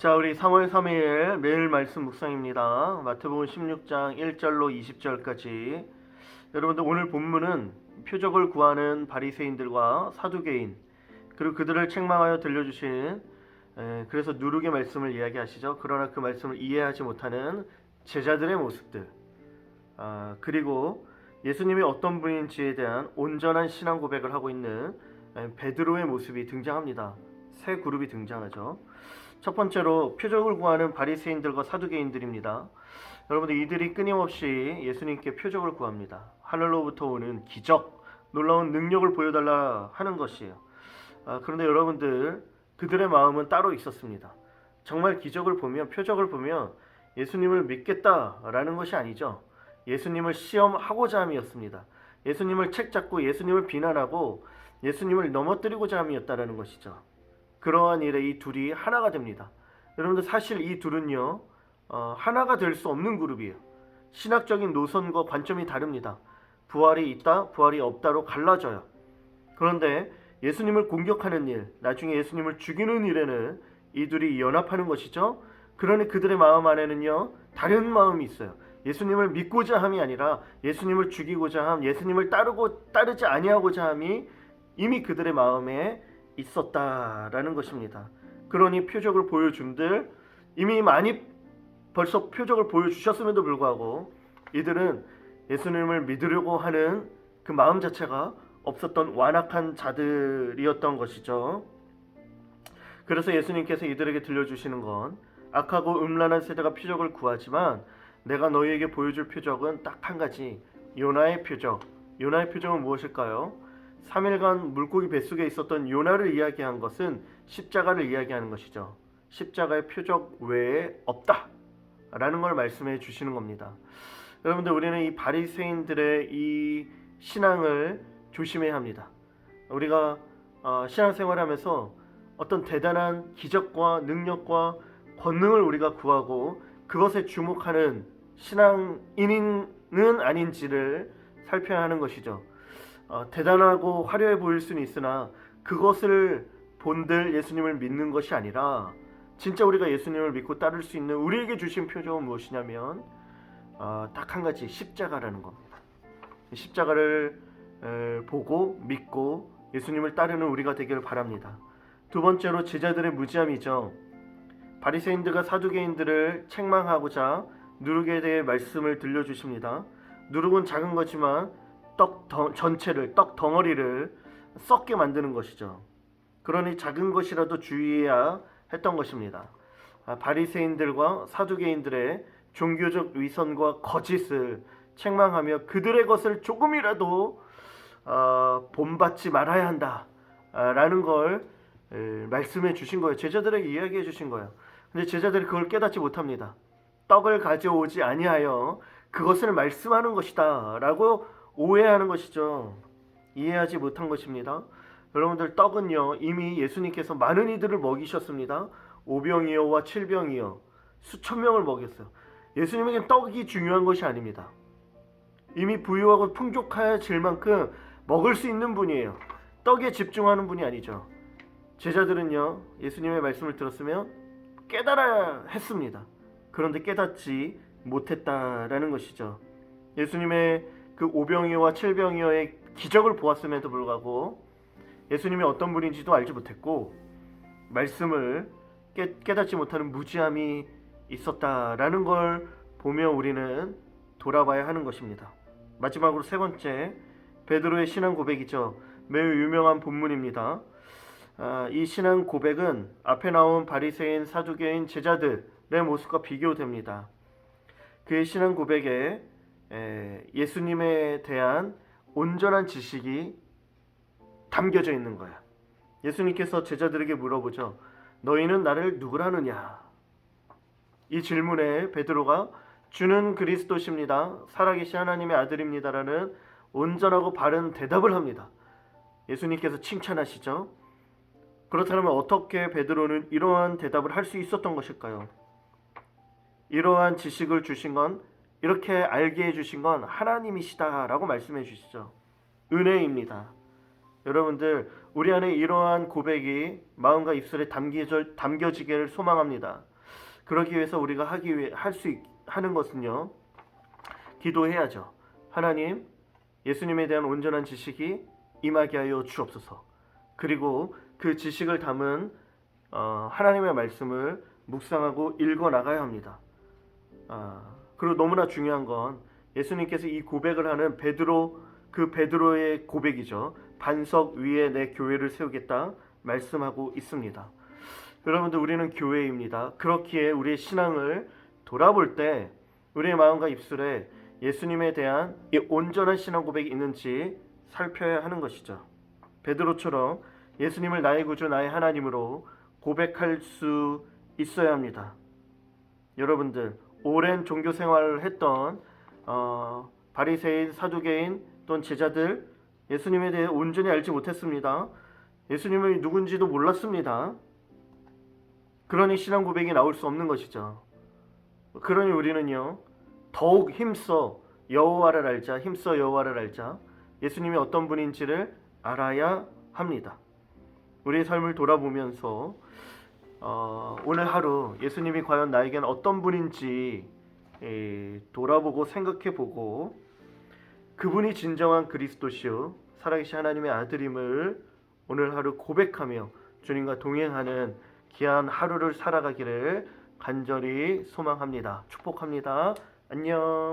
자, 우리 3월 3일 매일 말씀 묵상입니다. 마태복음 16장 1절로 20절까지. 여러분들 오늘 본문은 표적을 구하는 바리새인들과 사두개인 그리고 그들을 책망하여 들려주신 그래서 누룩의 말씀을 이야기하시죠. 그러나 그 말씀을 이해하지 못하는 제자들의 모습들, 그리고 예수님이 어떤 분인지에 대한 온전한 신앙 고백을 하고 있는 베드로의 모습이 등장합니다. 세 그룹이 등장하죠. 첫 번째로 표적을 구하는 바리새인들과 사두개인들입니다. 여러분들 이들이 끊임없이 예수님께 표적을 구합니다. 하늘로부터 오는 기적, 놀라운 능력을 보여달라 하는 것이에요. 그런데 여러분들 그들의 마음은 따로 있었습니다. 정말 기적을 보면, 표적을 보면 예수님을 믿겠다라는 것이 아니죠. 예수님을 시험하고자 함이었습니다. 예수님을 책잡고 예수님을 비난하고 예수님을 넘어뜨리고자 함이었다라는 것이죠. 그러한 일에 이 둘이 하나가 됩니다. 여러분들 사실 이 둘은요, 하나가 될 수 없는 그룹이에요. 신학적인 노선과 관점이 다릅니다. 부활이 있다, 부활이 없다로 갈라져요. 그런데 예수님을 공격하는 일, 나중에 예수님을 죽이는 일에는 이 둘이 연합하는 것이죠. 그러니 그들의 마음 안에는요, 다른 마음이 있어요. 예수님을 믿고자 함이 아니라 예수님을 죽이고자 함, 예수님을 따르지 아니하고자 함이 이미 그들의 마음에 있었다라는 것입니다. 그러니 표적을 보여준들 이미 많이 벌써 표적을 보여주셨음에도 불구하고 이들은 예수님을 믿으려고 하는 그 마음 자체가 없었던 완악한 자들이었던 것이죠. 그래서 예수님께서 이들에게 들려주시는 건 악하고 음란한 세대가 표적을 구하지만 내가 너희에게 보여줄 표적은 딱 한 가지, 요나의 표적. 요나의 표적은 무엇일까요? 3일간 물고기 뱃속에 있었던 요나를 이야기한 것은 십자가를 이야기하는 것이죠. 십자가의 표적 외에 없다 라는 걸 말씀해 주시는 겁니다. 여러분들 우리는 이 바리새인들의 이 신앙을 조심해야 합니다. 우리가 신앙생활을 하면서 어떤 대단한 기적과 능력과 권능을 우리가 구하고 그것에 주목하는 신앙인은 아닌지를 살펴야 하는 것이죠. 대단하고 화려해 보일 수는 있으나 그것을 본들 예수님을 믿는 것이 아니라 진짜 우리가 예수님을 믿고 따를 수 있는 우리에게 주신 표적은 무엇이냐면 딱 한 가지, 십자가라는 겁니다. 십자가를 보고 믿고 예수님을 따르는 우리가 되기를 바랍니다. 두 번째로 제자들의 무지함이죠. 바리새인들과 사두개인들을 책망하고자 누룩에 대해 말씀을 들려주십니다. 누룩은 작은 거지만 떡 덩어리를 썩게 만드는 것이죠. 그러니 작은 것이라도 주의해야 했던 것입니다. 바리새인들과 사두개인들의 종교적 위선과 거짓을 책망하며 그들의 것을 조금이라도 본받지 말아야 한다라는 걸 말씀해 주신 거예요. 제자들에게 이야기해 주신 거예요. 근데 제자들이 그걸 깨닫지 못합니다. 떡을 가져오지 아니하여 그것을 말씀하는 것이다 라고 오해하는 것이죠. 이해하지 못한 것입니다. 여러분들 떡은요 이미 예수님께서 많은 이들을 먹이셨습니다. 5병이어와 7병이어 수천 명을 먹였어요. 예수님에겐 떡이 중요한 것이 아닙니다. 이미 부유하고 풍족해질 만큼 먹을 수 있는 분이에요. 떡에 집중하는 분이 아니죠. 제자들은요 예수님의 말씀을 들었으면 깨달아야 했습니다. 그런데 깨닫지 못했다라는 것이죠. 예수님의 그 5병이어와 7병이어의 기적을 보았음에도 불구하고 예수님이 어떤 분인지도 알지 못했고 말씀을 깨닫지 못하는 무지함이 있었다라는 걸 보며 우리는 돌아봐야 하는 것입니다. 마지막으로 세 번째, 베드로의 신앙 고백이죠. 매우 유명한 본문입니다. 이 신앙 고백은 앞에 나온 바리새인, 사두개인, 제자들의 모습과 비교됩니다. 그의 신앙 고백에 예수님에 대한 온전한 지식이 담겨져 있는 거야. 예수님께서 제자들에게 물어보죠. 너희는 나를 누구라느냐? 이 질문에 베드로가 주는 그리스도십니다. 살아계신 하나님의 아들입니다라는 온전하고 바른 대답을 합니다. 예수님께서 칭찬하시죠. 그렇다면 어떻게 베드로는 이러한 대답을 할 수 있었던 것일까요? 이러한 지식을 주신 건, 이렇게 알게 해주신 건 하나님이시다라고 말씀해 주시죠. 은혜입니다. 여러분들 우리 안에 이러한 고백이 마음과 입술에 담겨지기를 소망합니다. 그러기 위해서 우리가 하는 것은요, 기도해야죠. 하나님, 예수님에 대한 온전한 지식이 임하게 하여 주옵소서. 그리고 그 지식을 담은 하나님의 말씀을 묵상하고 읽어 나가야 합니다. 그리고 너무나 중요한 건 예수님께서 이 고백을 하는 그 베드로의 고백이죠. 반석 위에 내 교회를 세우겠다 말씀하고 있습니다. 여러분들, 우리는 교회입니다. 그렇기에 우리의 신앙을 돌아볼 때 우리의 마음과 입술에 예수님에 대한 이 온전한 신앙 고백이 있는지 살펴야 하는 것이죠. 베드로처럼 예수님을 나의 구주, 나의 하나님으로 고백할 수 있어야 합니다. 여러분들, 오랜 종교 생활을 했던 바리새인, 사두개인 또는 제자들, 예수님에 대해 온전히 알지 못했습니다. 예수님을 누군지도 몰랐습니다. 그러니 신앙 고백이 나올 수 없는 것이죠. 그러니 우리는요, 더욱 힘써 여호와를 알자, 예수님이 어떤 분인지를 알아야 합니다. 우리의 삶을 돌아보면서 오늘 하루 예수님이 과연 나에게는 어떤 분인지 돌아보고 생각해보고, 그분이 진정한 그리스도시요 살아계신 하나님의 아들임을 오늘 하루 고백하며 주님과 동행하는 귀한 하루를 살아가기를 간절히 소망합니다. 축복합니다. 안녕.